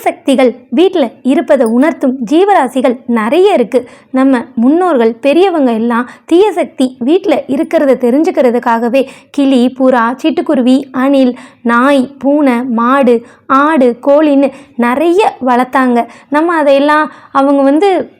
சக்திகள் வீட்டில் இருப்பதை உணர்த்தும் ஜீவராசிகள் நிறைய இருக்குது. நம்ம முன்னோர்கள் பெரியவங்க எல்லாம் தீய சக்தி வீட்டில் இருக்கிறத தெரிஞ்சுக்கிறதுக்காகவே கிளி, புறா, சிட்டுக்குருவி, அணில், நாய், பூனை, மாடு, ஆடு, கோழின்னு நிறைய வளர்த்தாங்க. நம்ம அதையெல்லாம் அவங்க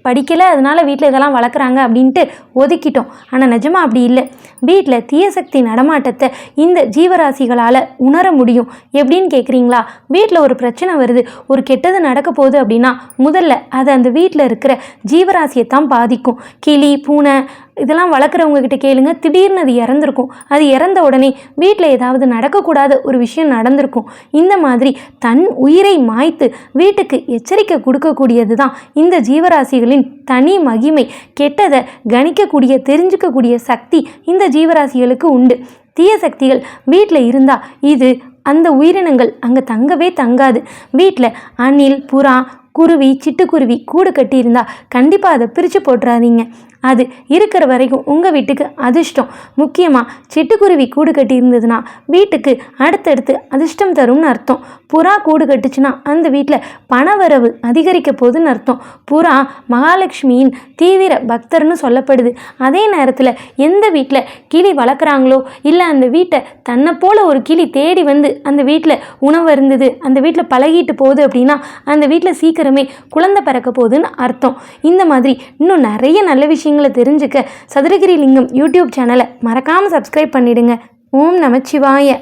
படிக்கலை, அதனால் வீட்டில் இதெல்லாம் வளர்க்குறாங்க அப்படின்ட்டு ஒதுக்கிட்டோம். ஆனால் நிஜமாக அப்படி இல்லை. வீட்டில் தீய சக்தி நடமாட்டத்தை இந்த ஜீவராசிகளால் உணர முடியும். எப்படின்னு கேட்குறீங்களா? வீட்டில் ஒரு பிரச்சனை வருது, ஒரு கெட்டது நடக்க போகுது அப்படின்னா முதல்ல அது அந்த வீட்டில் இருக்கிற ஜீவராசியை தான் பாதிக்கும். கிளி, பூனை இதெல்லாம் வளர்க்குறவங்க கிட்ட கேளுங்க, திடீர்னு அது இறந்துருக்கும். அது இறந்த உடனே வீட்டில் ஏதாவது நடக்கக்கூடாத ஒரு விஷயம் நடந்திருக்கும். இந்த மாதிரி தன் உயிரை மாய்த்து வீட்டுக்கு எச்சரிக்கை கொடுக்கக்கூடியது தான் இந்த ஜீவராசிகளின் தனி மகிமை. கெட்டதை கணிக்கக்கூடிய, தெரிஞ்சுக்கக்கூடிய சக்தி இந்த ஜீவராசிகளுக்கு உண்டு. தீய சக்திகள் வீட்டில் இருந்தால் இது அந்த உயிரினங்கள் அங்கே தங்கவே தங்காது. வீட்டில் அணில், புறா, குருவி, சிட்டுக்குருவி கூடு கட்டி இருந்தால் கண்டிப்பாக அதை பிரித்து போட்டுறாதீங்க. அது இருக்கிற வரைக்கும் உங்கள் வீட்டுக்கு அதிர்ஷ்டம். முக்கியமாக சிட்டுக்குருவி கூடு கட்டி இருந்ததுன்னா வீட்டுக்கு அடுத்தடுத்து அதிர்ஷ்டம் தரும்னு அர்த்தம். புறா கூடு கட்டுச்சுன்னா அந்த வீட்டில் பணவரவு அதிகரிக்க போகுதுன்னு அர்த்தம். புறா மகாலட்சுமியின் தீவிர பக்தர்னு சொல்லப்படுது. அதே நேரத்தில் எந்த வீட்டில் கிளி வளர்க்குறாங்களோ, இல்லை அந்த வீட்டை தன்னை போல் ஒரு கிளி தேடி வந்து அந்த வீட்டில் உணவு இருந்தது, அந்த வீட்டில் பழகிட்டு போகுது அப்படின்னா அந்த வீட்டில் சீக்கிரமே குழந்தை பிறக்க போகுதுன்னு அர்த்தம். இந்த மாதிரி இன்னும் நிறைய நல்ல விஷயங்களை தெரிஞ்சுக்க சதுரகிரி லிங்கம் யூடியூப் சேனலை மறக்காமல் சப்ஸ்கிரைப் பண்ணிடுங்க. ஓம் நமச்சிவாய.